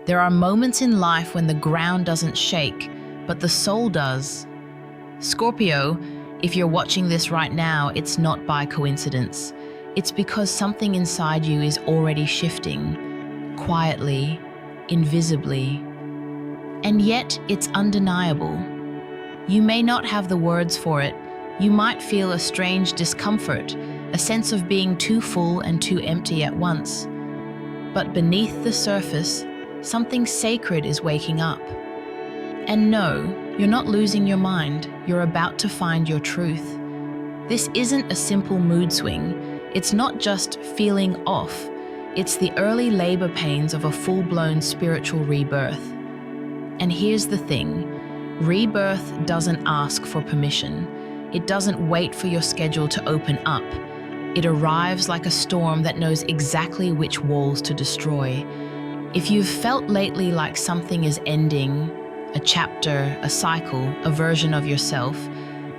There are moments in life when the ground doesn't shake, but the soul does. Scorpio, if you're watching this right now, it's not by coincidence. It's because something inside you is already shifting, quietly, invisibly. And yet, it's undeniable. You may not have the words for it. You might feel a strange discomfort, a sense of being too full and too empty at once. But beneath the surface, something sacred is waking up. And no, you're not losing your mind. You're about to find your truth. This isn't a simple mood swing. It's not just feeling off. It's the early labor pains of a full-blown spiritual rebirth. And here's the thing. Rebirth doesn't ask for permission. It doesn't wait for your schedule to open up. It arrives like a storm that knows exactly which walls to destroy. If you've felt lately like something is ending, a chapter, a cycle, a version of yourself,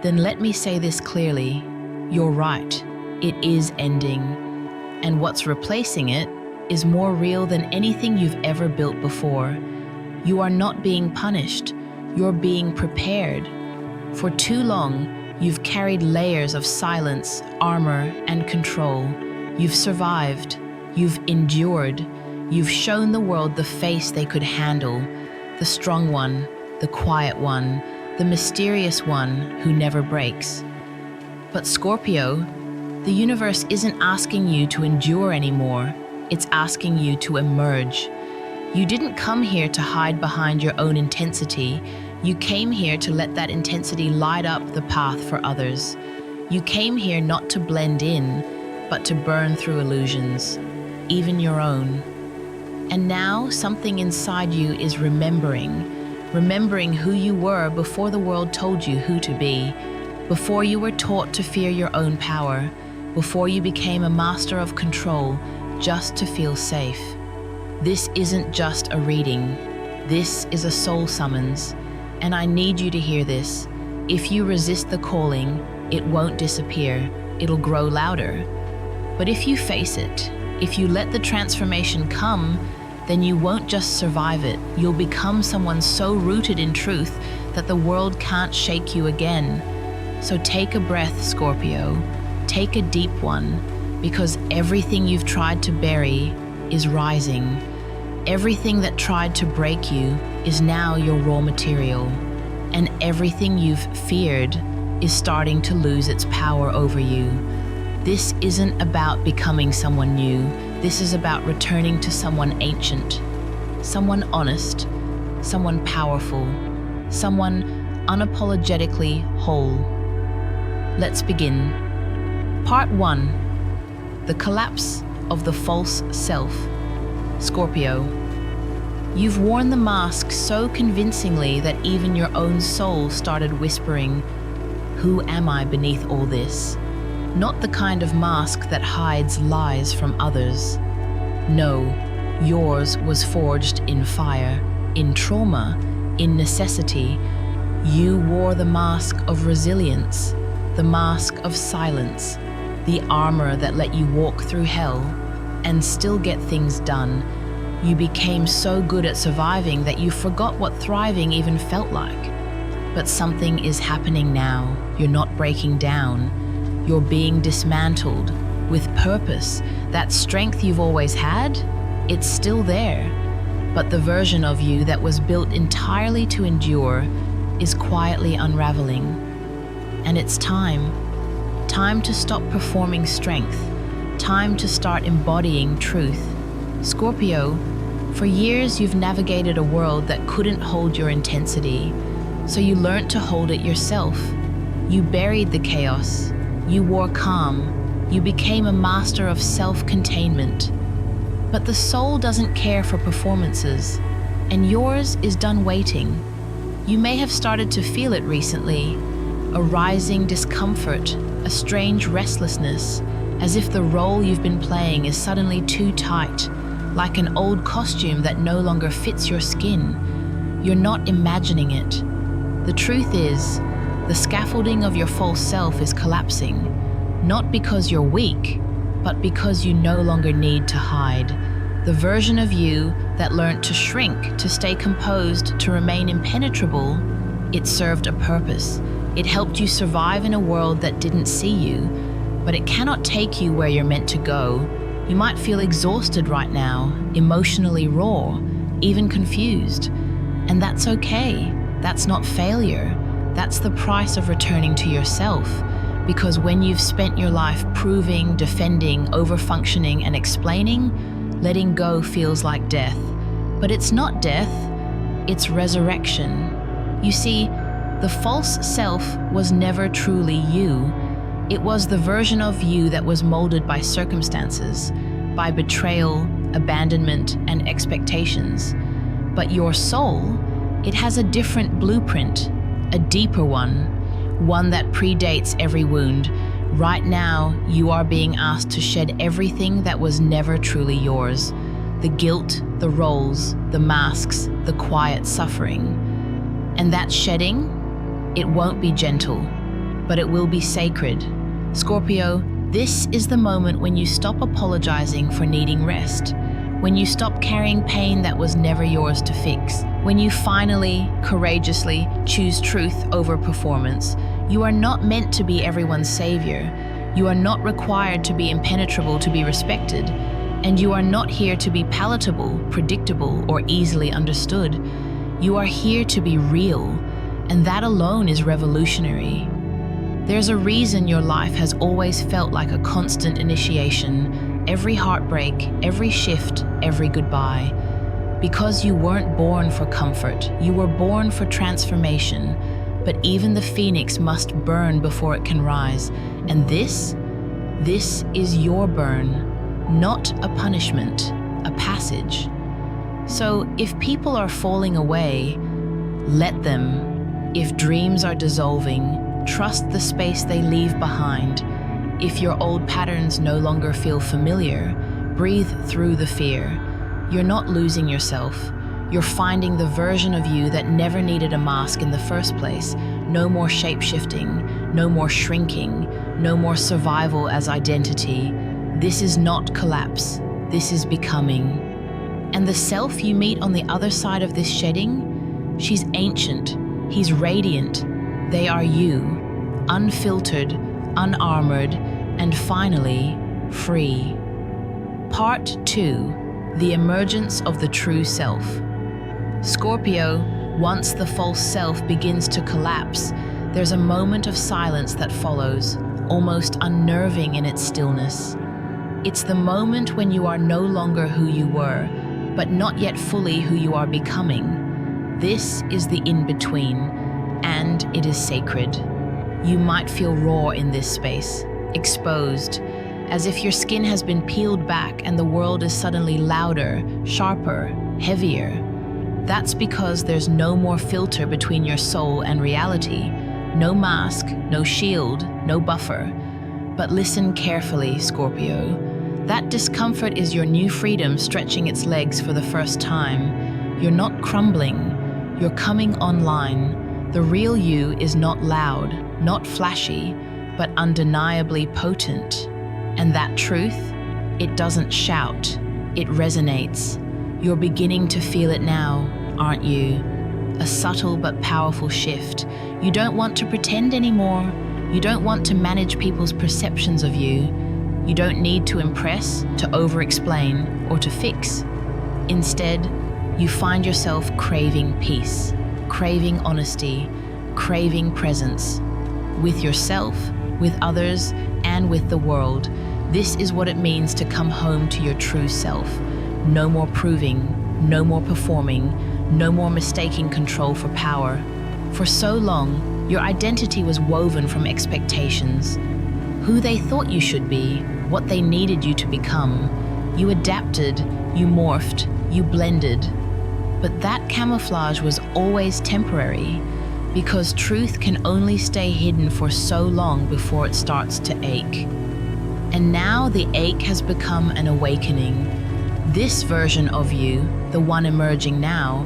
then let me say this clearly. You're right. It is ending. And what's replacing it is more real than anything you've ever built before. You are not being punished. You're being prepared. For too long, you've carried layers of silence, armor, and control. You've survived. You've endured. You've shown the world the face they could handle. The strong one, the quiet one, the mysterious one who never breaks. But Scorpio, the universe isn't asking you to endure anymore. It's asking you to emerge. You didn't come here to hide behind your own intensity. You came here to let that intensity light up the path for others. You came here not to blend in, but to burn through illusions, even your own. And now something inside you is remembering who you were before the world told you who to be, before you were taught to fear your own power, before you became a master of control just to feel safe. This isn't just a reading. This is a soul summons. And I need you to hear this. If you resist the calling, it won't disappear. It'll grow louder. But if you face it, if you let the transformation come, then you won't just survive it. You'll become someone so rooted in truth that the world can't shake you again. So take a breath, Scorpio. Take a deep one, because everything you've tried to bury is rising. Everything that tried to break you is now your raw material. And everything you've feared is starting to lose its power over you. This isn't about becoming someone new. This is about returning to someone ancient, someone honest, someone powerful, someone unapologetically whole. Let's begin. Part 1. The collapse of the false self. Scorpio. You've worn the mask so convincingly that even your own soul started whispering, "Who am I beneath all this?" Not the kind of mask that hides lies from others. No, yours was forged in fire, in trauma, in necessity. You wore the mask of resilience, the mask of silence, the armor that let you walk through hell and still get things done. You became so good at surviving that you forgot what thriving even felt like. But something is happening now. You're not breaking down. You're being dismantled with purpose. That strength you've always had, it's still there. But the version of you that was built entirely to endure is quietly unraveling. And it's time. Time to stop performing strength. Time to start embodying truth. Scorpio, for years you've navigated a world that couldn't hold your intensity, so you learned to hold it yourself. You buried the chaos. You wore calm. You became a master of self-containment. But the soul doesn't care for performances, and yours is done waiting. You may have started to feel it recently, a rising discomfort, a strange restlessness, as if the role you've been playing is suddenly too tight, like an old costume that no longer fits your skin. You're not imagining it. The truth is, the scaffolding of your false self is collapsing, not because you're weak, but because you no longer need to hide. The version of you that learned to shrink, to stay composed, to remain impenetrable, it served a purpose. It helped you survive in a world that didn't see you, but it cannot take you where you're meant to go. You might feel exhausted right now, emotionally raw, even confused. And that's okay. That's not failure. That's the price of returning to yourself. Because when you've spent your life proving, defending, overfunctioning, and explaining, letting go feels like death. But it's not death, it's resurrection. You see, the false self was never truly you. It was the version of you that was molded by circumstances, by betrayal, abandonment, and expectations. But your soul, it has a different blueprint, a deeper one that predates every wound. Right now, you are being asked to shed everything that was never truly yours. The guilt, the roles, the masks, the quiet suffering. And that shedding, it won't be gentle, but it will be sacred. Scorpio, this is the moment when you stop apologizing for needing rest, when you stop carrying pain that was never yours to fix, when you finally, courageously choose truth over performance. You are not meant to be everyone's savior. You are not required to be impenetrable to be respected, and you are not here to be palatable, predictable, or easily understood. You are here to be real, and that alone is revolutionary. There's a reason your life has always felt like a constant initiation, every heartbreak, every shift, every goodbye. Because you weren't born for comfort, you were born for transformation. But even the phoenix must burn before it can rise. And this is your burn, not a punishment, a passage. So if people are falling away, let them. If dreams are dissolving, trust the space they leave behind. If your old patterns no longer feel familiar, breathe through the fear. You're not losing yourself. You're finding the version of you that never needed a mask in the first place. No more shape-shifting, no more shrinking, no more survival as identity. This is not collapse. This is becoming. And the self you meet on the other side of this shedding, she's ancient, he's radiant. They are you, unfiltered, unarmored, and finally, free. Part 2, the emergence of the true self. Scorpio, once the false self begins to collapse, there's a moment of silence that follows, almost unnerving in its stillness. It's the moment when you are no longer who you were, but not yet fully who you are becoming. This is the in-between, and it is sacred. You might feel raw in this space, exposed, as if your skin has been peeled back and the world is suddenly louder, sharper, heavier. That's because there's no more filter between your soul and reality. No mask, no shield, no buffer. But listen carefully, Scorpio. That discomfort is your new freedom stretching its legs for the first time. You're not crumbling, you're coming online. The real you is not loud, not flashy, but undeniably potent. And that truth, it doesn't shout, it resonates. You're beginning to feel it now, aren't you? A subtle but powerful shift. You don't want to pretend anymore. You don't want to manage people's perceptions of you. You don't need to impress, to over-explain, or to fix. Instead, you find yourself craving peace, craving honesty, craving presence. With yourself, with others, and with the world. This is what it means to come home to your true self. No more proving, no more performing, no more mistaking control for power. For so long, your identity was woven from expectations. Who they thought you should be, what they needed you to become. You adapted, you morphed, you blended. But that camouflage was always temporary, because truth can only stay hidden for so long before it starts to ache. And now the ache has become an awakening. This version of you, the one emerging now,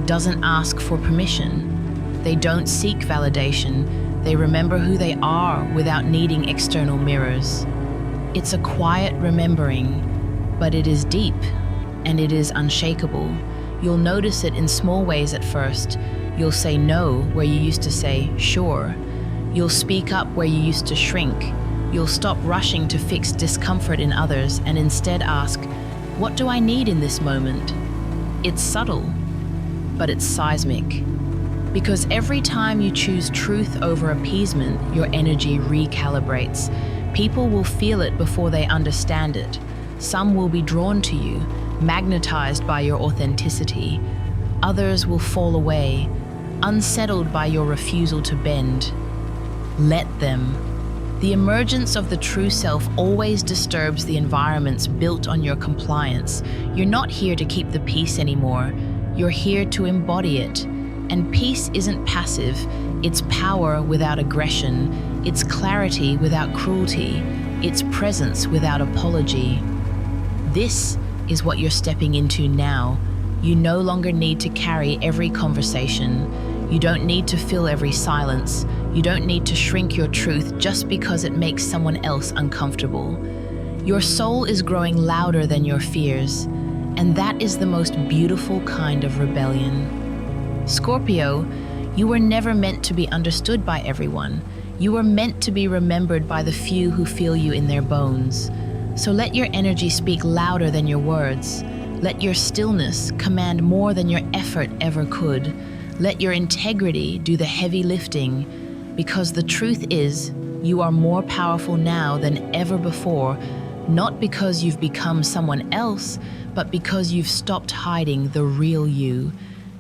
doesn't ask for permission. They don't seek validation. They remember who they are without needing external mirrors. It's a quiet remembering, but it is deep. and it is unshakable. You'll notice it in small ways at first. You'll say no where you used to say sure. You'll speak up where you used to shrink. You'll stop rushing to fix discomfort in others and instead ask, what do I need in this moment? It's subtle, but it's seismic. Because every time you choose truth over appeasement, your energy recalibrates. People will feel it before they understand it. Some will be drawn to you, magnetized by your authenticity. Others will fall away, unsettled by your refusal to bend. Let them. The emergence of the true self always disturbs the environments built on your compliance. You're not here to keep the peace anymore. You're here to embody it. And peace isn't passive. It's power without aggression. It's clarity without cruelty. It's presence without apology. This is what you're stepping into now. You no longer need to carry every conversation. You don't need to fill every silence. You don't need to shrink your truth just because it makes someone else uncomfortable. Your soul is growing louder than your fears, and that is the most beautiful kind of rebellion. Scorpio, you were never meant to be understood by everyone. You were meant to be remembered by the few who feel you in their bones. So let your energy speak louder than your words. Let your stillness command more than your effort ever could. Let your integrity do the heavy lifting, because the truth is, you are more powerful now than ever before, not because you've become someone else, but because you've stopped hiding the real you.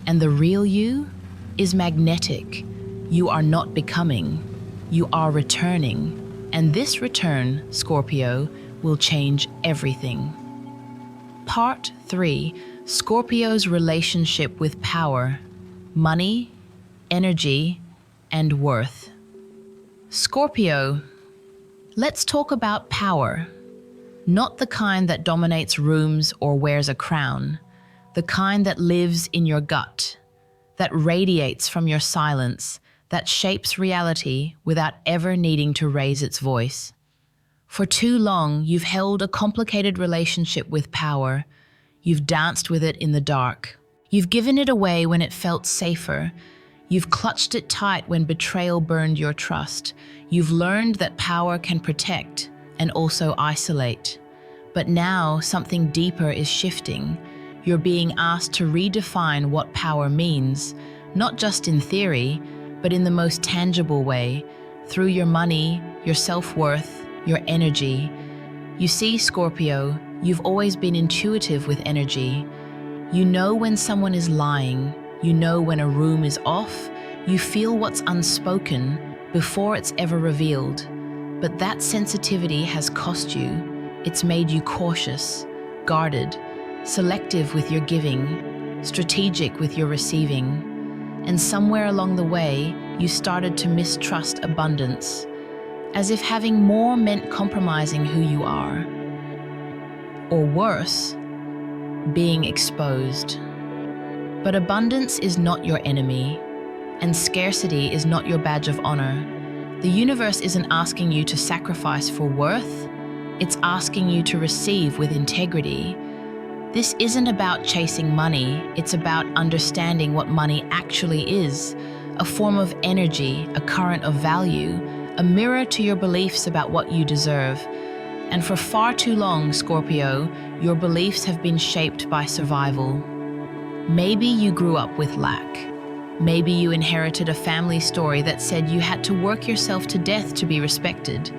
And the real you is magnetic. You are not becoming, you are returning. And this return, Scorpio, will change everything. Part 3, Scorpio's relationship with power, money, energy, and worth. Scorpio, let's talk about power. Not the kind that dominates rooms or wears a crown. The kind that lives in your gut, that radiates from your silence, that shapes reality without ever needing to raise its voice. For too long, you've held a complicated relationship with power. You've danced with it in the dark. You've given it away when it felt safer. You've clutched it tight when betrayal burned your trust. You've learned that power can protect and also isolate. But now something deeper is shifting. You're being asked to redefine what power means, not just in theory, but in the most tangible way, through your money, your self-worth, your energy. You see, Scorpio, you've always been intuitive with energy. You know when someone is lying, you know when a room is off, you feel what's unspoken before it's ever revealed. But that sensitivity has cost you. It's made you cautious, guarded, selective with your giving, strategic with your receiving. And somewhere along the way, you started to mistrust abundance, as if having more meant compromising who you are. Or worse, being exposed. But abundance is not your enemy, and scarcity is not your badge of honor. The universe isn't asking you to sacrifice for worth, it's asking you to receive with integrity. This isn't about chasing money, it's about understanding what money actually is, a form of energy, a current of value, a mirror to your beliefs about what you deserve. And for far too long, Scorpio, your beliefs have been shaped by survival. Maybe you grew up with lack. Maybe you inherited a family story that said you had to work yourself to death to be respected.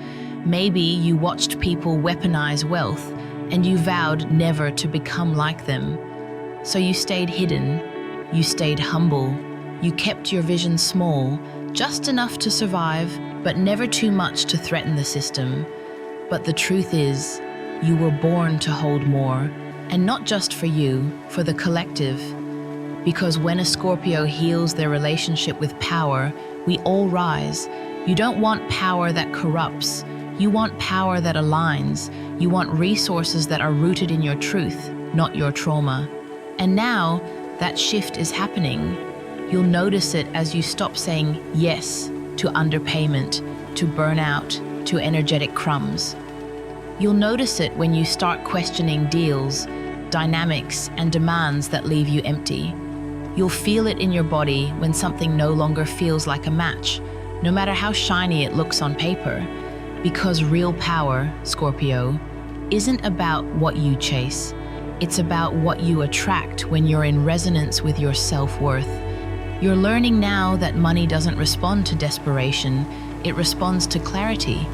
Maybe you watched people weaponize wealth, and you vowed never to become like them. So you stayed hidden, you stayed humble, you kept your vision small, just enough to survive, but never too much to threaten the system. But the truth is, you were born to hold more, and not just for you, for the collective. Because when a Scorpio heals their relationship with power, we all rise. You don't want power that corrupts. You want power that aligns. You want resources that are rooted in your truth, not your trauma. And now, that shift is happening. You'll notice it as you stop saying yes to underpayment, to burnout, to energetic crumbs. You'll notice it when you start questioning deals. dynamics, and demands that leave you empty. You'll feel it in your body when something no longer feels like a match, no matter how shiny it looks on paper. Because real power, Scorpio, isn't about what you chase. It's about what you attract when you're in resonance with your self-worth. You're learning now that money doesn't respond to desperation, it responds to clarity,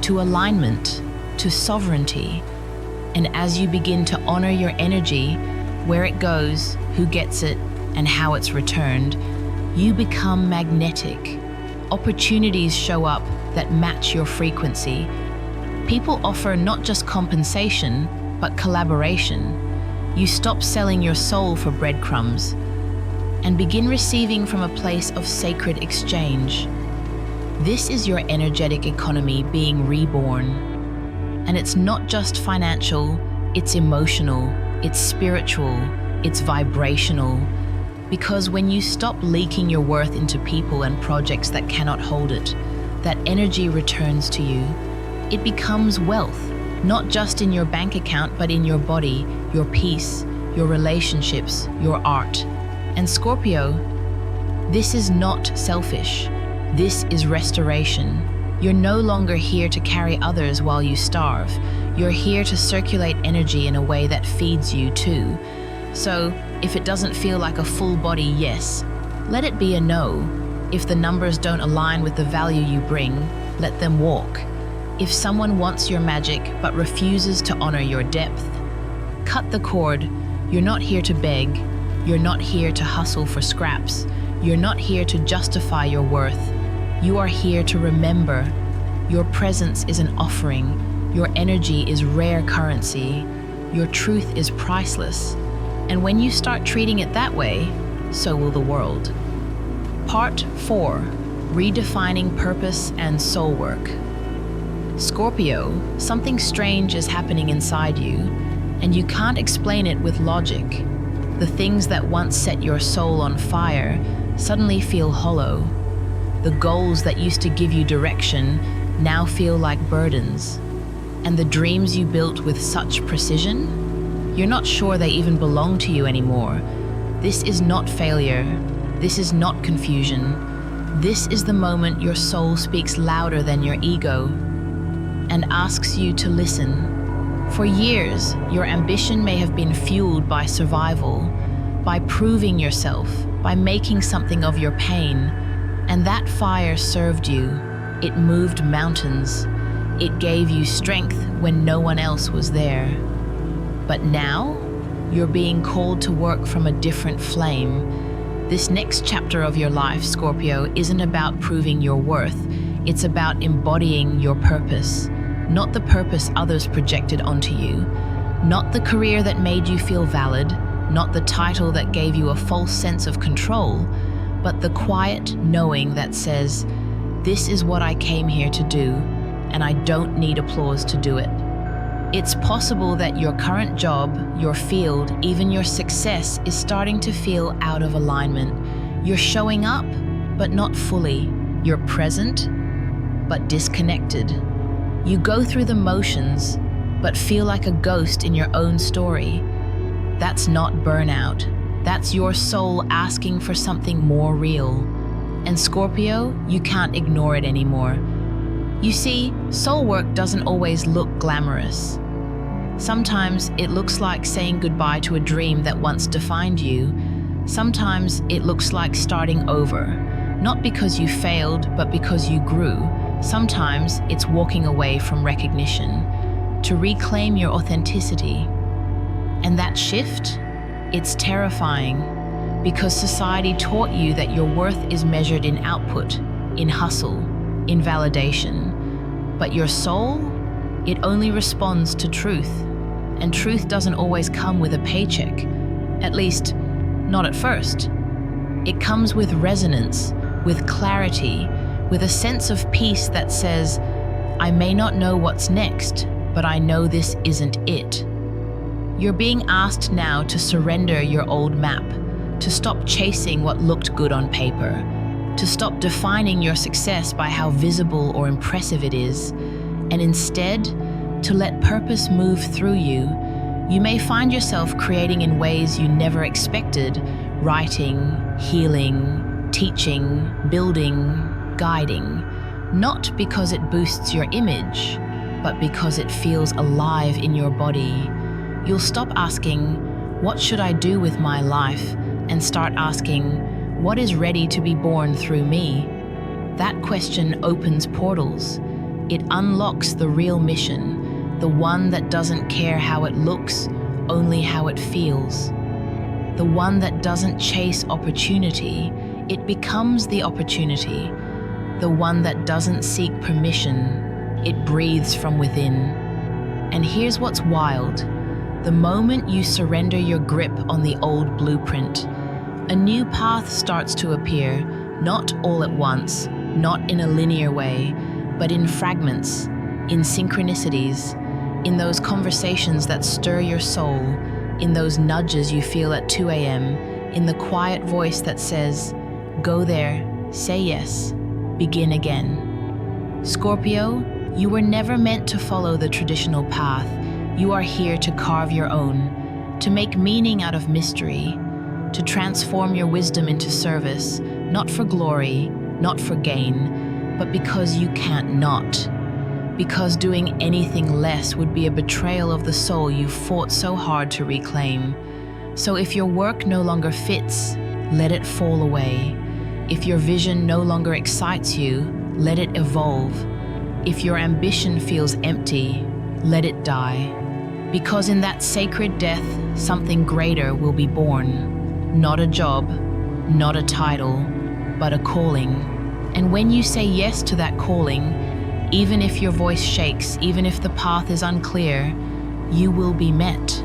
to alignment, to sovereignty. And as you begin to honor your energy, where it goes, who gets it, and how it's returned, you become magnetic. Opportunities show up that match your frequency. People offer not just compensation, but collaboration. You stop selling your soul for breadcrumbs and begin receiving from a place of sacred exchange. This is your energetic economy being reborn. And it's not just financial, it's emotional, it's spiritual, it's vibrational. Because when you stop leaking your worth into people and projects that cannot hold it, that energy returns to you. It becomes wealth, not just in your bank account, but in your body, your peace, your relationships, your art. And Scorpio, this is not selfish. This is restoration. You're no longer here to carry others while you starve. You're here to circulate energy in a way that feeds you too. So, if it doesn't feel like a full body yes, let it be a no. If the numbers don't align with the value you bring, let them walk. If someone wants your magic but refuses to honor your depth, cut the cord. You're not here to beg. You're not here to hustle for scraps. You're not here to justify your worth. You are here to remember. Your presence is an offering. Your energy is rare currency. Your truth is priceless. And when you start treating it that way, so will the world. Part 4. Redefining purpose and soul work. Scorpio, something strange is happening inside you, and you can't explain it with logic. The things that once set your soul on fire suddenly feel hollow. The goals that used to give you direction now feel like burdens. And the dreams you built with such precision, you're not sure they even belong to you anymore. This is not failure. This is not confusion. This is the moment your soul speaks louder than your ego and asks you to listen. For years, your ambition may have been fueled by survival, by proving yourself, by making something of your pain. And that fire served you. It moved mountains. It gave you strength when no one else was there. But now, you're being called to work from a different flame. This next chapter of your life, Scorpio, isn't about proving your worth. It's about embodying your purpose, not the purpose others projected onto you, not the career that made you feel valid, not the title that gave you a false sense of control, but the quiet knowing that says, this is what I came here to do, and I don't need applause to do it. It's possible that your current job, your field, even your success is starting to feel out of alignment. You're showing up, but not fully. You're present, but disconnected. You go through the motions, but feel like a ghost in your own story. That's not burnout. That's your soul asking for something more real. And Scorpio, you can't ignore it anymore. You see, soul work doesn't always look glamorous. Sometimes it looks like saying goodbye to a dream that once defined you. Sometimes it looks like starting over, not because you failed, but because you grew. Sometimes it's walking away from recognition to reclaim your authenticity. And that shift, it's terrifying because society taught you that your worth is measured in output, in hustle, in validation. But your soul, it only responds to truth. And truth doesn't always come with a paycheck, at least not at first. It comes with resonance, with clarity, with a sense of peace that says, I may not know what's next, but I know this isn't it. You're being asked now to surrender your old map, to stop chasing what looked good on paper, to stop defining your success by how visible or impressive it is, and instead, to let purpose move through you. You may find yourself creating in ways you never expected, writing, healing, teaching, building, guiding, not because it boosts your image, but because it feels alive in your body. You'll stop asking, "What should I do with my life?" and start asking, "What is ready to be born through me?" That question opens portals. It unlocks the real mission, the one that doesn't care how it looks, only how it feels. The one that doesn't chase opportunity, it becomes the opportunity. The one that doesn't seek permission, it breathes from within. And here's what's wild. The moment you surrender your grip on the old blueprint, a new path starts to appear, not all at once, not in a linear way, but in fragments, in synchronicities, in those conversations that stir your soul, in those nudges you feel at 2 a.m., in the quiet voice that says, "Go there, say yes, begin again." Scorpio, you were never meant to follow the traditional path. You are here to carve your own, to make meaning out of mystery, to transform your wisdom into service, not for glory, not for gain, but because you can't not. Because doing anything less would be a betrayal of the soul you fought so hard to reclaim. So if your work no longer fits, let it fall away. If your vision no longer excites you, let it evolve. If your ambition feels empty, let it die. Because in that sacred death, something greater will be born. Not a job, not a title, but a calling. And when you say yes to that calling, even if your voice shakes, even if the path is unclear, you will be met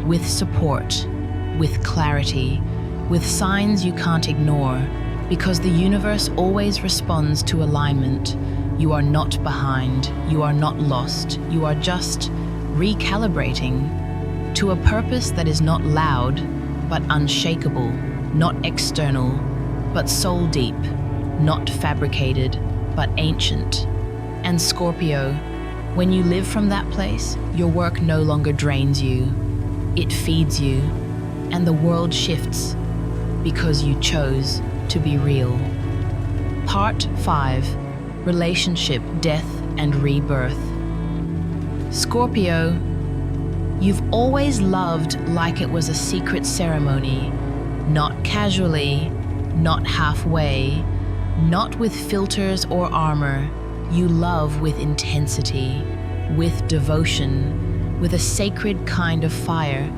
with support, with clarity, with signs you can't ignore, because the universe always responds to alignment. You are not behind, you are not lost, you are just recalibrating to a purpose that is not loud, but unshakable, not external, but soul deep, not fabricated, but ancient. And Scorpio, when you live from that place, your work no longer drains you, it feeds you, and the world shifts because you chose to be real. Part 5, Relationship, Death, and Rebirth. Scorpio, you've always loved like it was a secret ceremony, not casually, not halfway, not with filters or armor. You love with intensity, with devotion, with a sacred kind of fire.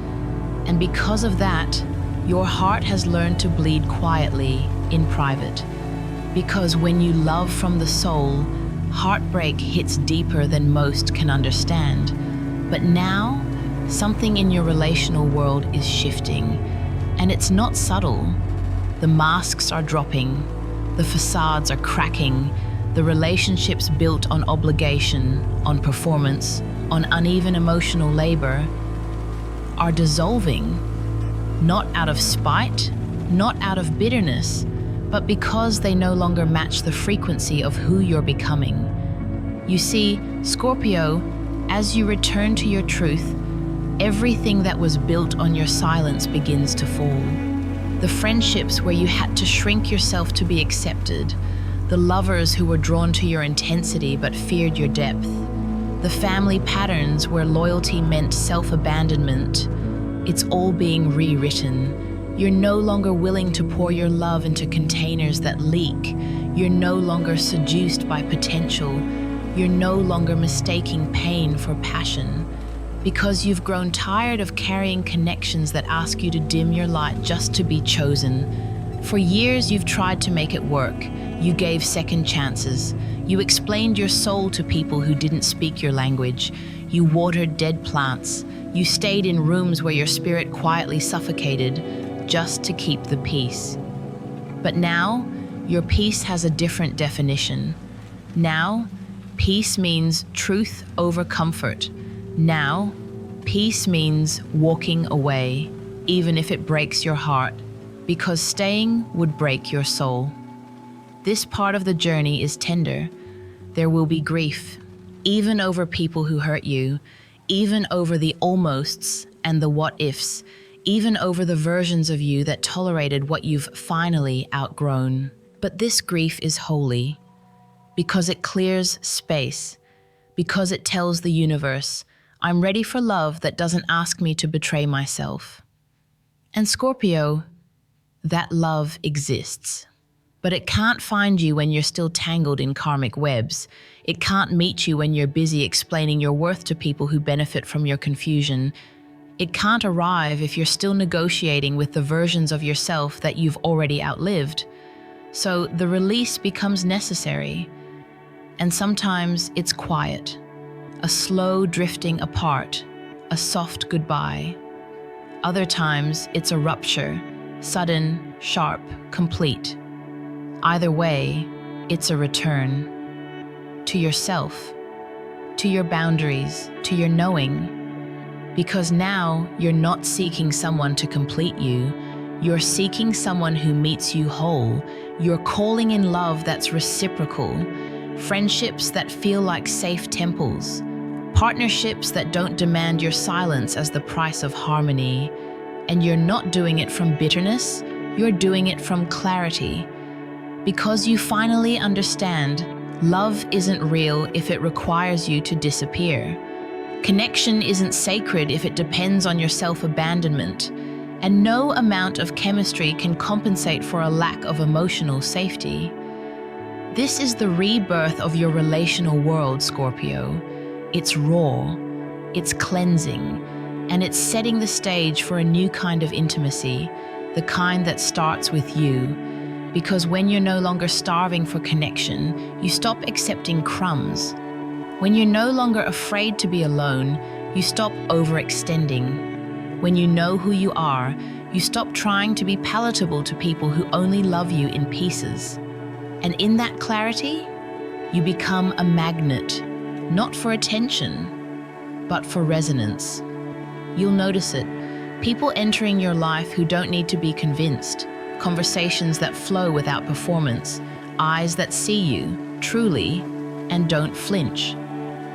And because of that, your heart has learned to bleed quietly, in private. Because when you love from the soul, heartbreak hits deeper than most can understand. But now, something in your relational world is shifting, and it's not subtle. The masks are dropping, the facades are cracking, the relationships built on obligation, on performance, on uneven emotional labor are dissolving, not out of spite, not out of bitterness, but because they no longer match the frequency of who you're becoming. You see, Scorpio, as you return to your truth, everything that was built on your silence begins to fall. The friendships where you had to shrink yourself to be accepted, the lovers who were drawn to your intensity but feared your depth, the family patterns where loyalty meant self-abandonment, it's all being rewritten. You're no longer willing to pour your love into containers that leak. You're no longer seduced by potential. You're no longer mistaking pain for passion. Because you've grown tired of carrying connections that ask you to dim your light just to be chosen. For years, you've tried to make it work. You gave second chances. You explained your soul to people who didn't speak your language. You watered dead plants. You stayed in rooms where your spirit quietly suffocated just to keep the peace. But now, your peace has a different definition. Now, peace means truth over comfort. Now, peace means walking away, even if it breaks your heart, because staying would break your soul. This part of the journey is tender. There will be grief, even over people who hurt you, even over the almosts and the what ifs, even over the versions of you that tolerated what you've finally outgrown. But this grief is holy because it clears space, because it tells the universe, I'm ready for love that doesn't ask me to betray myself. And Scorpio, that love exists. But it can't find you when you're still tangled in karmic webs. It can't meet you when you're busy explaining your worth to people who benefit from your confusion. It can't arrive if you're still negotiating with the versions of yourself that you've already outlived. So the release becomes necessary. And sometimes it's quiet, a slow drifting apart, a soft goodbye. Other times it's a rupture, sudden, sharp, complete. Either way, it's a return to yourself, to your boundaries, to your knowing. Because now you're not seeking someone to complete you, you're seeking someone who meets you whole. You're calling in love that's reciprocal, friendships that feel like safe temples, partnerships that don't demand your silence as the price of harmony. And you're not doing it from bitterness, you're doing it from clarity. Because you finally understand, love isn't real if it requires you to disappear. Connection isn't sacred if it depends on your self-abandonment. And no amount of chemistry can compensate for a lack of emotional safety. This is the rebirth of your relational world, Scorpio. It's raw, it's cleansing, and it's setting the stage for a new kind of intimacy, the kind that starts with you. Because when you're no longer starving for connection, you stop accepting crumbs. When you're no longer afraid to be alone, you stop overextending. When you know who you are, you stop trying to be palatable to people who only love you in pieces. And in that clarity, you become a magnet, not for attention, but for resonance. You'll notice it. People entering your life who don't need to be convinced. Conversations that flow without performance, eyes that see you, truly, and don't flinch.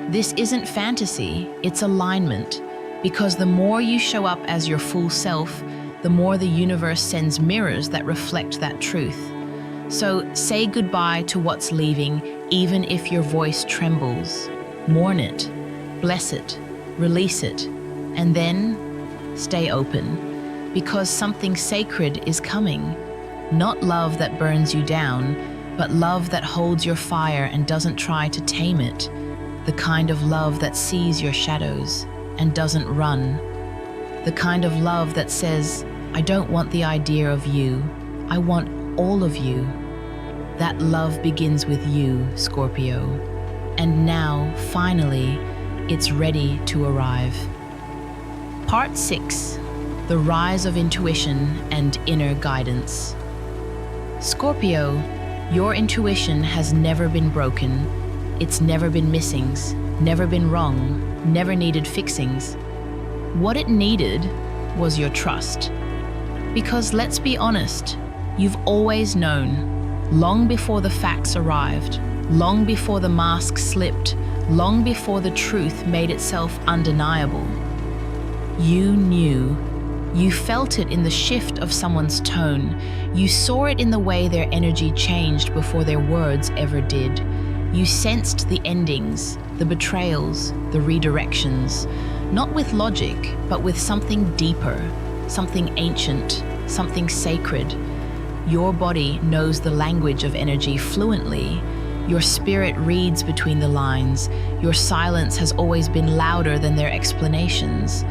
This isn't fantasy, it's alignment, because the more you show up as your full self, the more the universe sends mirrors that reflect that truth. So say goodbye to what's leaving, even if your voice trembles. Mourn it, bless it, release it, and then stay open. Because something sacred is coming. Not love that burns you down, but love that holds your fire and doesn't try to tame it. The kind of love that sees your shadows and doesn't run. The kind of love that says, I don't want the idea of you, I want all of you. That love begins with you, Scorpio. And now, finally, it's ready to arrive. Part 6. The rise of intuition and inner guidance. Scorpio, your intuition has never been broken. It's never been missings, never been wrong, never needed fixings. What it needed was your trust. Because let's be honest, you've always known, long before the facts arrived, long before the mask slipped, long before the truth made itself undeniable. You knew. You felt it in the shift of someone's tone. You saw it in the way their energy changed before their words ever did. You sensed the endings, the betrayals, the redirections, not with logic, but with something deeper, something ancient, something sacred. Your body knows the language of energy fluently. Your spirit reads between the lines. Your silence has always been louder than their explanations.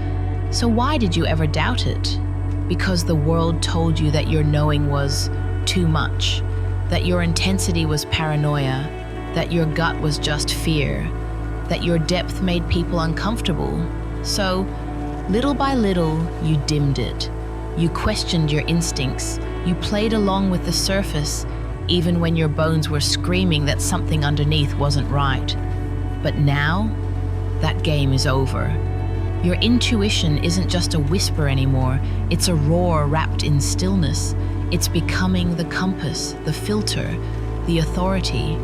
So why did you ever doubt it? Because the world told you that your knowing was too much, that your intensity was paranoia, that your gut was just fear, that your depth made people uncomfortable. So, little by little, you dimmed it. You questioned your instincts. You played along with the surface, even when your bones were screaming that something underneath wasn't right. But now, that game is over. Your intuition isn't just a whisper anymore, it's a roar wrapped in stillness. It's becoming the compass, the filter, the authority.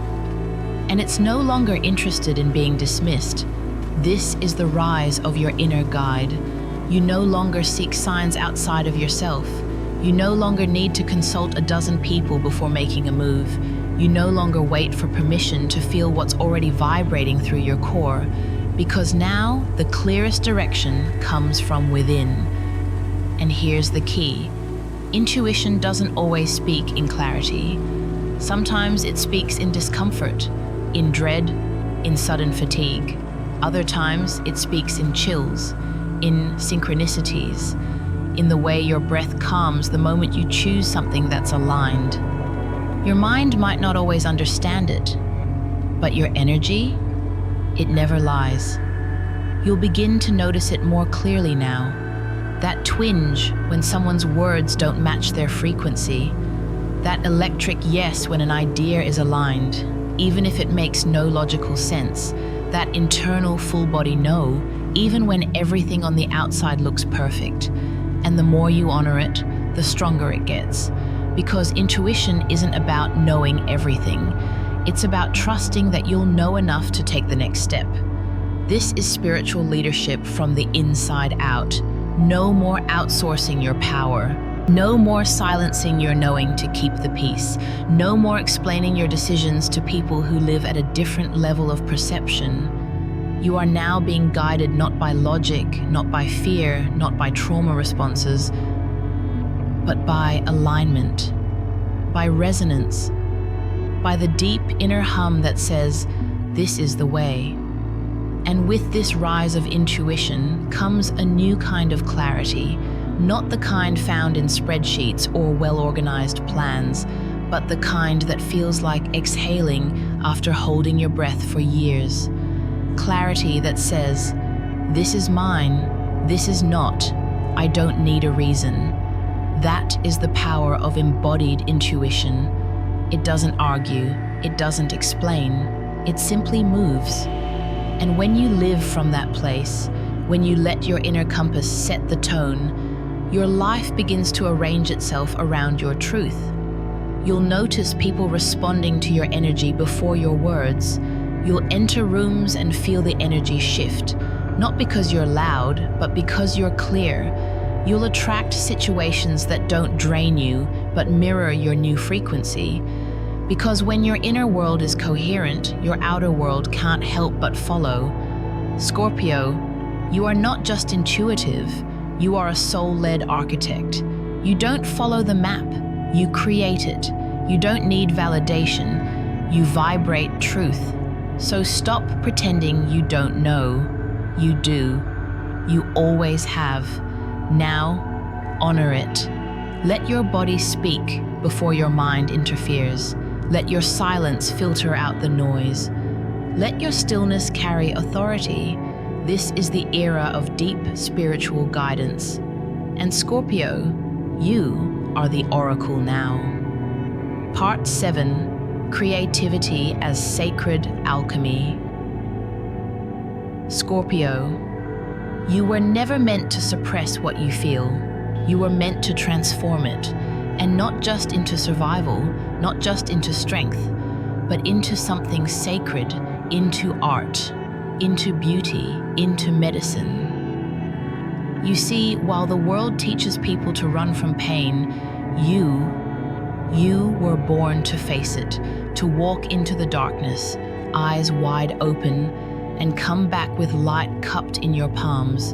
And it's no longer interested in being dismissed. This is the rise of your inner guide. You no longer seek signs outside of yourself. You no longer need to consult a dozen people before making a move. You no longer wait for permission to feel what's already vibrating through your core, because now the clearest direction comes from within. And here's the key. Intuition doesn't always speak in clarity. Sometimes it speaks in discomfort, in dread, in sudden fatigue. Other times it speaks in chills, in synchronicities, in the way your breath calms the moment you choose something that's aligned. Your mind might not always understand it, but your energy, it never lies. You'll begin to notice it more clearly now. That twinge when someone's words don't match their frequency. That electric yes when an idea is aligned, even if it makes no logical sense. That internal full-body no, even when everything on the outside looks perfect. And the more you honor it, the stronger it gets. Because intuition isn't about knowing everything. It's about trusting that you'll know enough to take the next step. This is spiritual leadership from the inside out. No more outsourcing your power. No more silencing your knowing to keep the peace. No more explaining your decisions to people who live at a different level of perception. You are now being guided not by logic, not by fear, not by trauma responses, but by alignment, by resonance, by the deep inner hum that says, this is the way. And with this rise of intuition comes a new kind of clarity, not the kind found in spreadsheets or well-organized plans, but the kind that feels like exhaling after holding your breath for years. Clarity that says, this is mine, this is not, I don't need a reason. That is the power of embodied intuition. It doesn't argue, it doesn't explain, it simply moves. And when you live from that place, when you let your inner compass set the tone, your life begins to arrange itself around your truth. You'll notice people responding to your energy before your words. You'll enter rooms and feel the energy shift, not because you're loud, but because you're clear. You'll attract situations that don't drain you, but mirror your new frequency. Because when your inner world is coherent, your outer world can't help but follow. Scorpio, you are not just intuitive, you are a soul-led architect. You don't follow the map, you create it. You don't need validation, you vibrate truth. So stop pretending you don't know. You do. You always have. Now, honor it. Let your body speak before your mind interferes. Let your silence filter out the noise. Let your stillness carry authority. This is the era of deep spiritual guidance. And Scorpio, you are the oracle now. Part 7, Creativity as Sacred Alchemy. Scorpio, you were never meant to suppress what you feel. You were meant to transform it, and not just into survival, not just into strength, but into something sacred, into art, into beauty, into medicine. You see, while the world teaches people to run from pain, you were born to face it, to walk into the darkness, eyes wide open, and come back with light cupped in your palms.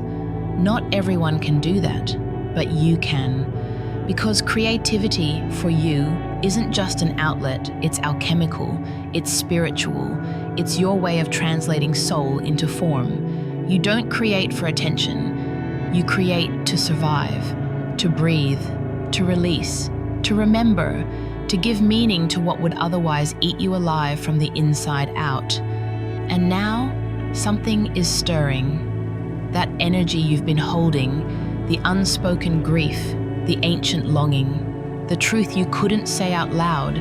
Not everyone can do that, but you can. Because creativity, for you, isn't just an outlet, it's alchemical, it's spiritual, it's your way of translating soul into form. You don't create for attention, you create to survive, to breathe, to release, to remember, to give meaning to what would otherwise eat you alive from the inside out. And now, something is stirring. That energy you've been holding, the unspoken grief, the ancient longing, the truth you couldn't say out loud,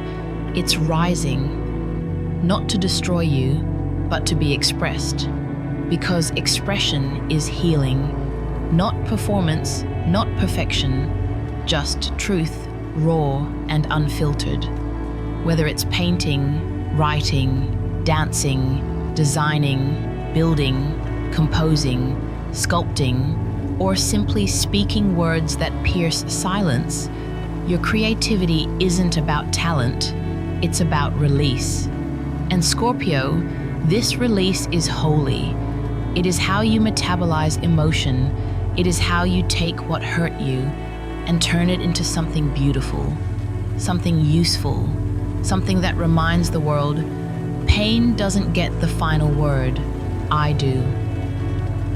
it's rising. Not to destroy you, but to be expressed. Because expression is healing. Not performance, not perfection, just truth, raw and unfiltered. Whether it's painting, writing, dancing, designing, building, composing, sculpting, or simply speaking words that pierce silence, your creativity isn't about talent, it's about release. And Scorpio, this release is holy. It is how you metabolize emotion. It is how you take what hurt you and turn it into something beautiful, something useful, something that reminds the world, pain doesn't get the final word, I do.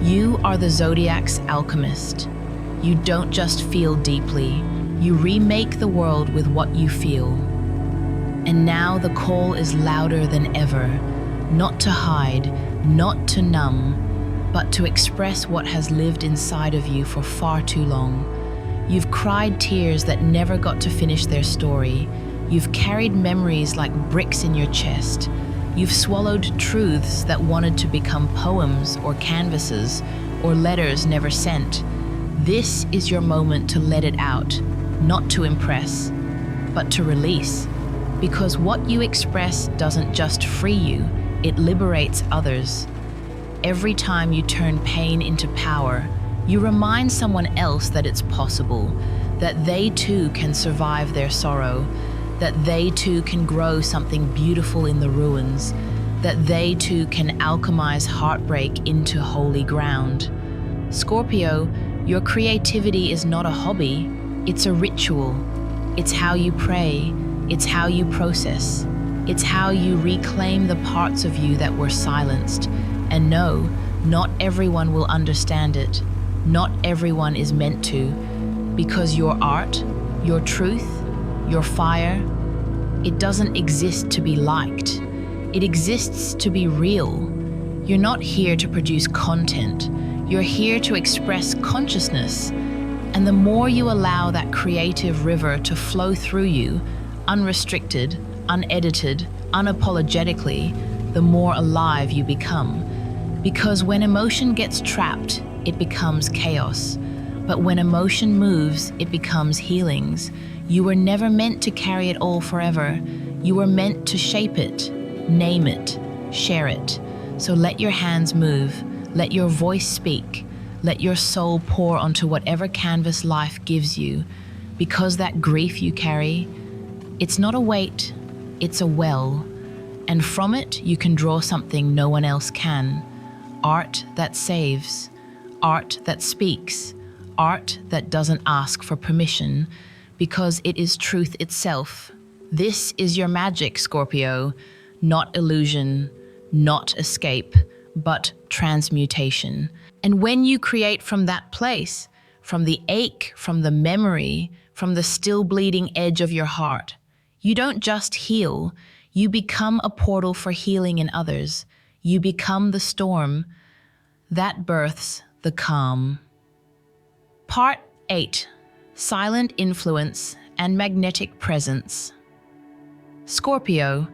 You are the zodiac's alchemist. You don't just feel deeply, you remake the world with what you feel. And now the call is louder than ever, not to hide, not to numb, but to express what has lived inside of you for far too long. You've cried tears that never got to finish their story. You've carried memories like bricks in your chest. You've swallowed truths that wanted to become poems or canvases or letters never sent. This is your moment to let it out, not to impress, but to release. Because what you express doesn't just free you, it liberates others. Every time you turn pain into power, you remind someone else that it's possible, that they too can survive their sorrow, that they too can grow something beautiful in the ruins, that they too can alchemize heartbreak into holy ground. Scorpio, your creativity is not a hobby, it's a ritual. It's how you pray, it's how you process, it's how you reclaim the parts of you that were silenced. And no, not everyone will understand it. Not everyone is meant to, because your art, your truth, your fire, it doesn't exist to be liked. It exists to be real. You're not here to produce content. You're here to express consciousness. And the more you allow that creative river to flow through you, unrestricted, unedited, unapologetically, the more alive you become. Because when emotion gets trapped, it becomes chaos. But when emotion moves, it becomes healings. You were never meant to carry it all forever. You were meant to shape it, name it, share it. So let your hands move, let your voice speak, let your soul pour onto whatever canvas life gives you. Because that grief you carry, it's not a weight, it's a well. And from it, you can draw something no one else can. Art that saves, art that speaks, art that doesn't ask for permission, because it is truth itself. This is your magic, Scorpio, not illusion, not escape, but transmutation. And when you create from that place, from the ache, from the memory, from the still bleeding edge of your heart, you don't just heal, you become a portal for healing in others. You become the storm that births the calm. Part 8. Silent influence and magnetic presence. Scorpio,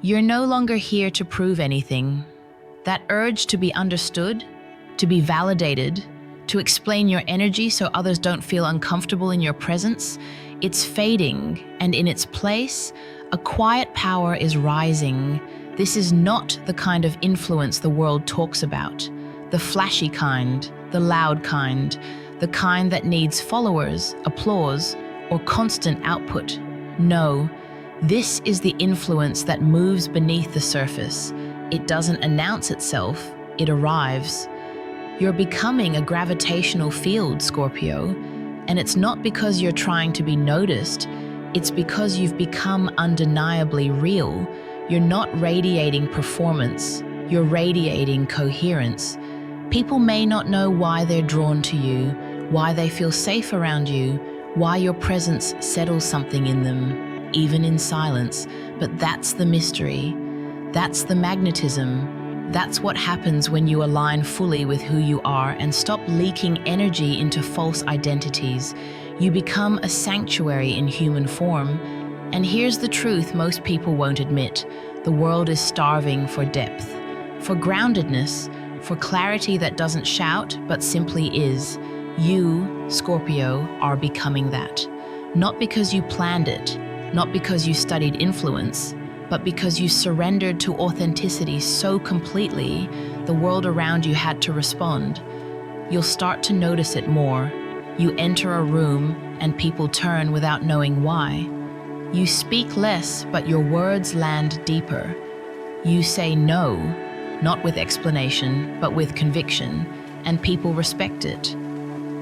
you're no longer here to prove anything. That urge to be understood, to be validated, to explain your energy so others don't feel uncomfortable in your presence, it's fading, and in its place, a quiet power is rising. This is not the kind of influence the world talks about. The flashy kind, the loud kind, the kind that needs followers, applause, or constant output. No, this is the influence that moves beneath the surface. It doesn't announce itself, it arrives. You're becoming a gravitational field, Scorpio, and it's not because you're trying to be noticed, it's because you've become undeniably real. You're not radiating performance, you're radiating coherence. People may not know why they're drawn to you, why they feel safe around you, why your presence settles something in them, even in silence, but that's the mystery. That's the magnetism. That's what happens when you align fully with who you are and stop leaking energy into false identities. You become a sanctuary in human form. And here's the truth most people won't admit. The world is starving for depth, for groundedness, for clarity that doesn't shout, but simply is. You, Scorpio, are becoming that. Not because you planned it, not because you studied influence, but because you surrendered to authenticity so completely, the world around you had to respond. you'll start to notice it more. You enter a room and people turn without knowing why. You speak less, but your words land deeper. You say no, not with explanation, but with conviction, and people respect it.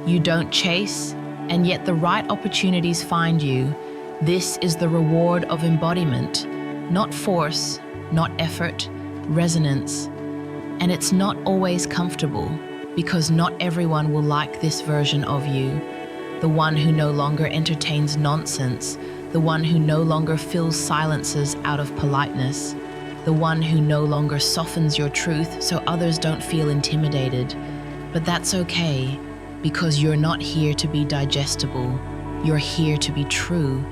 You don't chase, and yet the right opportunities find you. This is the reward of embodiment, not force, not effort, resonance. And it's not always comfortable, because not everyone will like this version of you. The one who no longer entertains nonsense, the one who no longer fills silences out of politeness, the one who no longer softens your truth so others don't feel intimidated. But that's okay, because you're not here to be digestible. You're here to be true.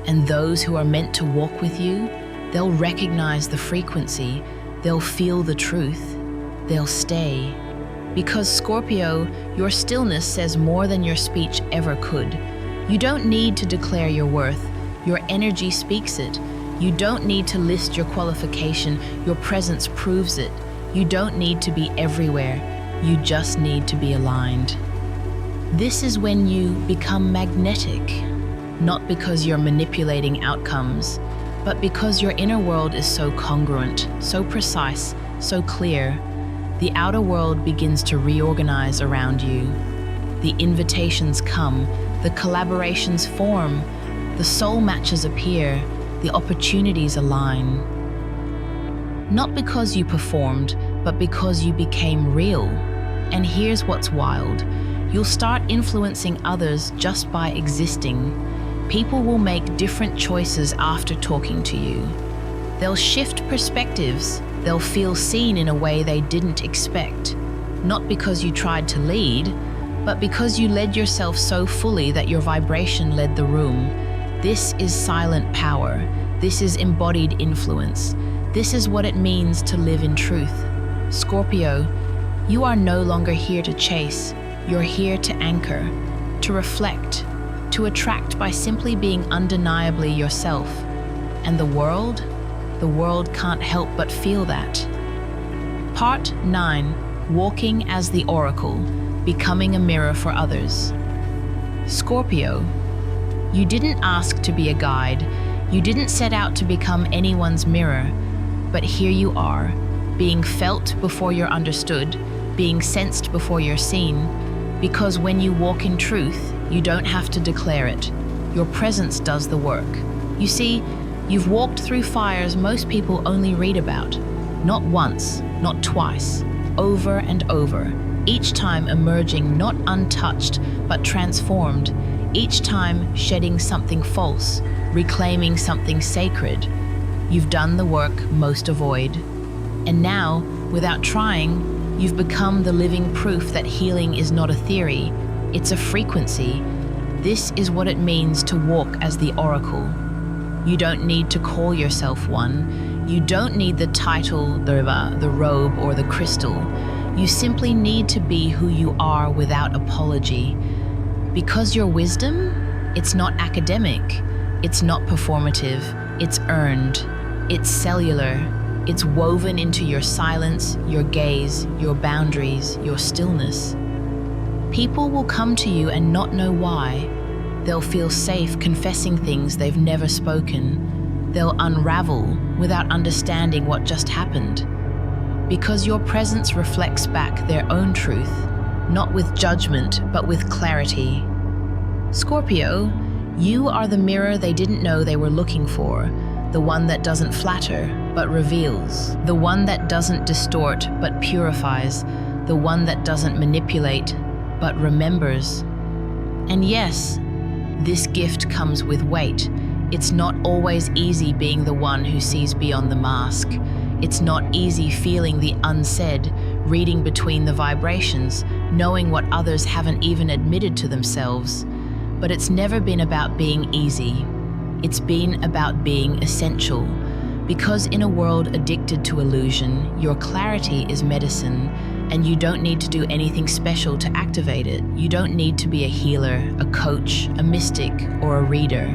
And those who are meant to walk with you, they'll recognize the frequency, they'll feel the truth, they'll stay. Because Scorpio, your stillness says more than your speech ever could. You don't need to declare your worth. Your energy speaks it. You don't need to list your qualification. Your presence proves it. You don't need to be everywhere. You just need to be aligned. This is when you become magnetic, not because you're manipulating outcomes, but because your inner world is so congruent, so precise, so clear. The outer world begins to reorganize around you. The invitations come, the collaborations form, the soul matches appear, the opportunities align. Not because you performed, but because you became real. And here's what's wild. You'll start influencing others just by existing. People will make different choices after talking to you. They'll shift perspectives. They'll feel seen in a way they didn't expect. Not because you tried to lead, but because you led yourself so fully that your vibration led the room. This is silent power. This is embodied influence. This is what it means to live in truth. Scorpio, you are no longer here to chase. You're here to anchor, to reflect, to attract by simply being undeniably yourself. And the world can't help but feel that. Part 9, Walking as the Oracle, Becoming a Mirror for Others. Scorpio, you didn't ask to be a guide. You didn't set out to become anyone's mirror. But here you are, being felt before you're understood, being sensed before you're seen. Because when you walk in truth, you don't have to declare it. Your presence does the work. You see, you've walked through fires most people only read about. Not once, not twice, over and over. Each time emerging not untouched, but transformed. Each time shedding something false, reclaiming something sacred. You've done the work most avoid. And now, without trying, you've become the living proof that healing is not a theory, it's a frequency. This is what it means to walk as the oracle. You don't need to call yourself one. You don't need the title, the robe, or the crystal. You simply need to be who you are without apology. Because your wisdom, it's not academic, it's not performative, it's earned, it's cellular, it's woven into your silence, your gaze, your boundaries, your stillness. People will come to you and not know why. They'll feel safe confessing things they've never spoken. They'll unravel without understanding what just happened. Because your presence reflects back their own truth, not with judgment, but with clarity. Scorpio, you are the mirror they didn't know they were looking for, the one that doesn't flatter, but reveals, the one that doesn't distort, but purifies, the one that doesn't manipulate, but remembers. And yes, this gift comes with weight. It's not always easy being the one who sees beyond the mask. It's not easy feeling the unsaid, reading between the vibrations, knowing what others haven't even admitted to themselves. But it's never been about being easy. It's been about being essential. Because in a world addicted to illusion, your clarity is medicine, and you don't need to do anything special to activate it. You don't need to be a healer, a coach, a mystic, or a reader.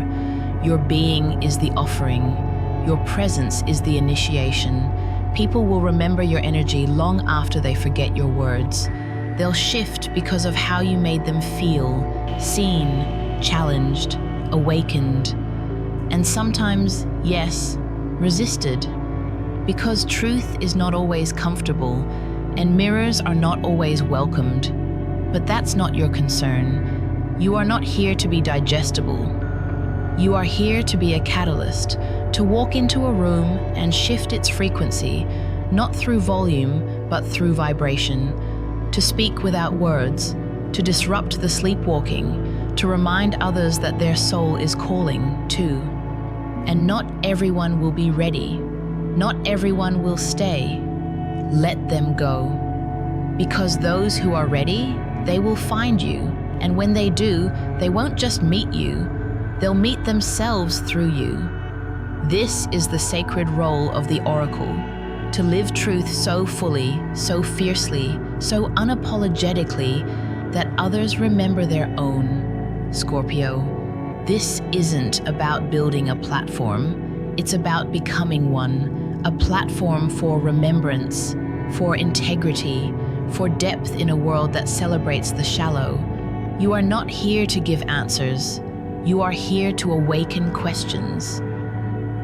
Your being is the offering. Your presence is the initiation. People will remember your energy long after they forget your words. They'll shift because of how you made them feel, seen, challenged, awakened, and sometimes, yes, resisted. Because truth is not always comfortable, and mirrors are not always welcomed. But that's not your concern. You are not here to be digestible. You are here to be a catalyst, to walk into a room and shift its frequency, not through volume, but through vibration, to speak without words, to disrupt the sleepwalking, to remind others that their soul is calling too. And not everyone will be ready. Not everyone will stay. Let them go. Because those who are ready, they will find you. And when they do, they won't just meet you, they'll meet themselves through you. This is the sacred role of the oracle, to live truth so fully, so fiercely, so unapologetically that others remember their own. Scorpio, this isn't about building a platform, it's about becoming one, a platform for remembrance, for integrity, for depth in a world that celebrates the shallow. You are not here to give answers, you are here to awaken questions.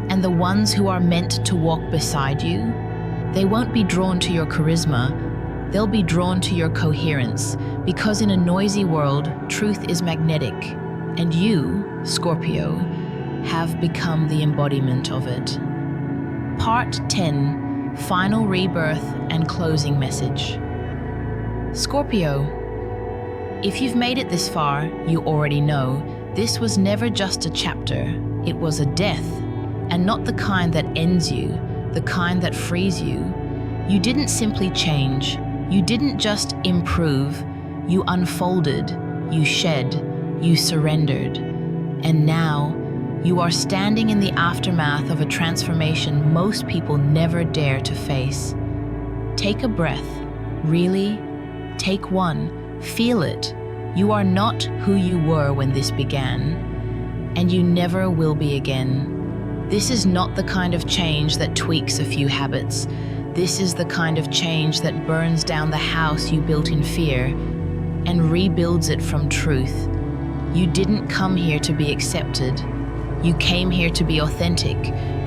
And the ones who are meant to walk beside you, they won't be drawn to your charisma, they'll be drawn to your coherence, because in a noisy world, truth is magnetic, and you, Scorpio, have become the embodiment of it. Part 10, Final Rebirth and Closing Message. Scorpio, if you've made it this far, you already know this was never just a chapter, it was a death, and not the kind that ends you, the kind that frees you. You didn't simply change, you didn't just improve, you unfolded, you shed, you surrendered. And now, you are standing in the aftermath of a transformation most people never dare to face. Take a breath, really? Take one, feel it. You are not who you were when this began, and you never will be again. This is not the kind of change that tweaks a few habits. This is the kind of change that burns down the house you built in fear and rebuilds it from truth. You didn't come here to be accepted. You came here to be authentic.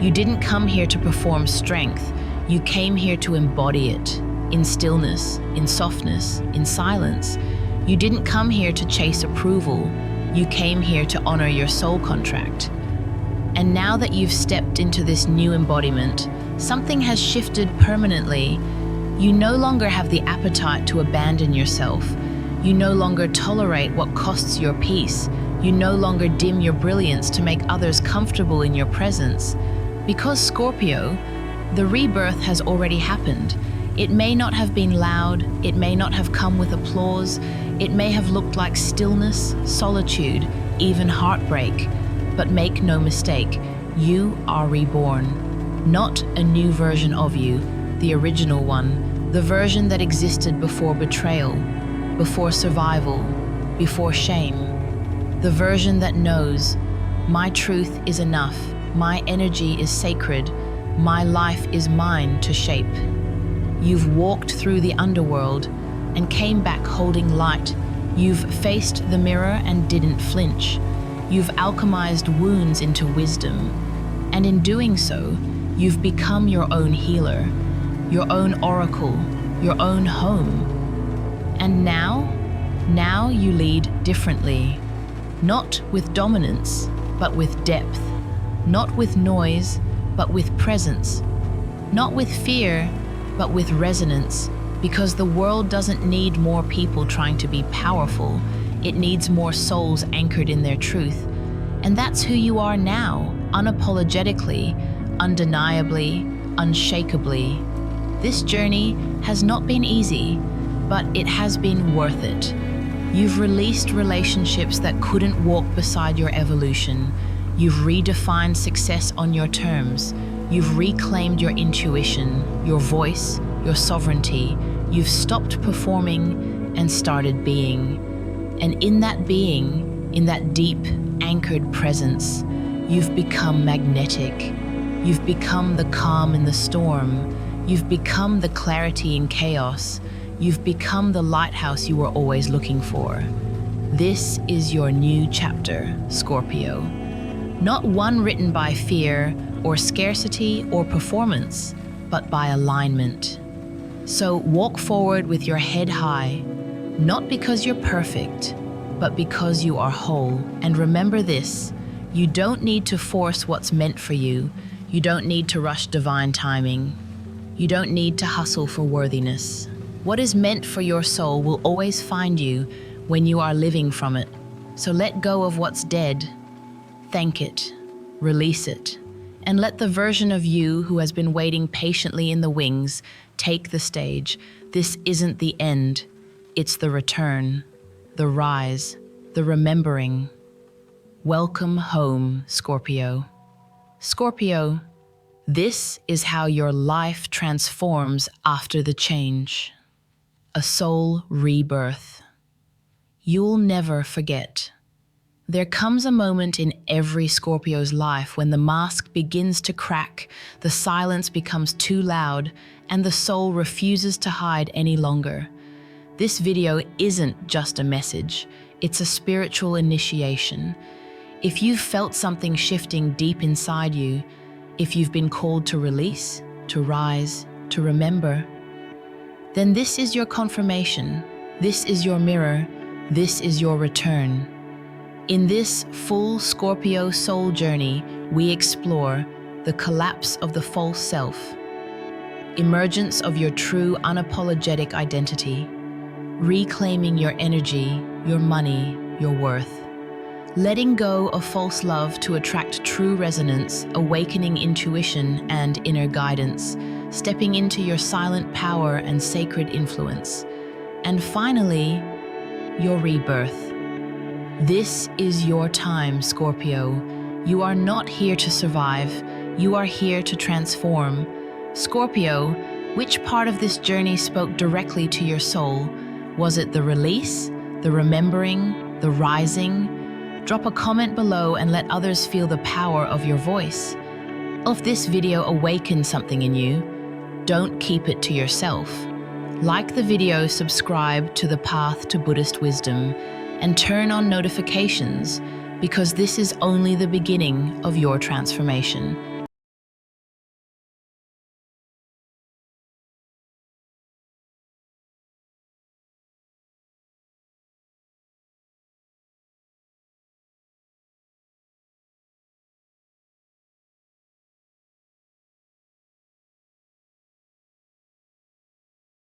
You didn't come here to perform strength. You came here to embody it, in stillness, in softness, in silence. You didn't come here to chase approval. You came here to honor your soul contract. And now that you've stepped into this new embodiment, something has shifted permanently. You no longer have the appetite to abandon yourself. You no longer tolerate what costs your peace. You no longer dim your brilliance to make others comfortable in your presence. Because Scorpio, the rebirth has already happened. It may not have been loud, it may not have come with applause, it may have looked like stillness, solitude, even heartbreak. But make no mistake, you are reborn. Not a new version of you, the original one, the version that existed before betrayal, before survival, before shame. The version that knows, my truth is enough, my energy is sacred, my life is mine to shape. You've walked through the underworld and came back holding light. You've faced the mirror and didn't flinch. You've alchemized wounds into wisdom. And in doing so, you've become your own healer, your own oracle, your own home. And now you lead differently. Not with dominance, but with depth. Not with noise, but with presence. Not with fear, but with resonance. Because the world doesn't need more people trying to be powerful. It needs more souls anchored in their truth. And that's who you are now, unapologetically, undeniably, unshakably. This journey has not been easy, but it has been worth it. You've released relationships that couldn't walk beside your evolution. You've redefined success on your terms. You've reclaimed your intuition, your voice, your sovereignty. You've stopped performing and started being. And in that being, in that deep, anchored presence, you've become magnetic. You've become the calm in the storm. You've become the clarity in chaos. You've become the lighthouse you were always looking for. This is your new chapter, Scorpio. Not one written by fear or scarcity or performance, but by alignment. So walk forward with your head high, not because you're perfect, but because you are whole. And remember this, you don't need to force what's meant for you. You don't need to rush divine timing. You don't need to hustle for worthiness. What is meant for your soul will always find you when you are living from it. So let go of what's dead, thank it, release it, and let the version of you who has been waiting patiently in the wings take the stage. This isn't the end, it's the return, the rise, the remembering. Welcome home, Scorpio. Scorpio, this is how your life transforms after the change. A soul rebirth. You'll never forget. There comes a moment in every Scorpio's life when the mask begins to crack, the silence becomes too loud, and the soul refuses to hide any longer. This video isn't just a message, it's a spiritual initiation. If you've felt something shifting deep inside you, if you've been called to release, to rise, to remember, then this is your confirmation, this is your mirror, this is your return. In this full Scorpio soul journey, we explore the collapse of the false self, emergence of your true unapologetic identity, reclaiming your energy, your money, your worth, letting go of false love to attract true resonance, awakening intuition and inner guidance, stepping into your silent power and sacred influence, and finally, your rebirth. This is your time, Scorpio. You are not here to survive, you are here to transform. Scorpio, which part of this journey spoke directly to your soul? Was it the release, the remembering, the rising? Drop a comment below and let others feel the power of your voice. If this video awakened something in you, don't keep it to yourself. Like the video, subscribe to the Path to Buddhist Wisdom, and turn on notifications because this is only the beginning of your transformation.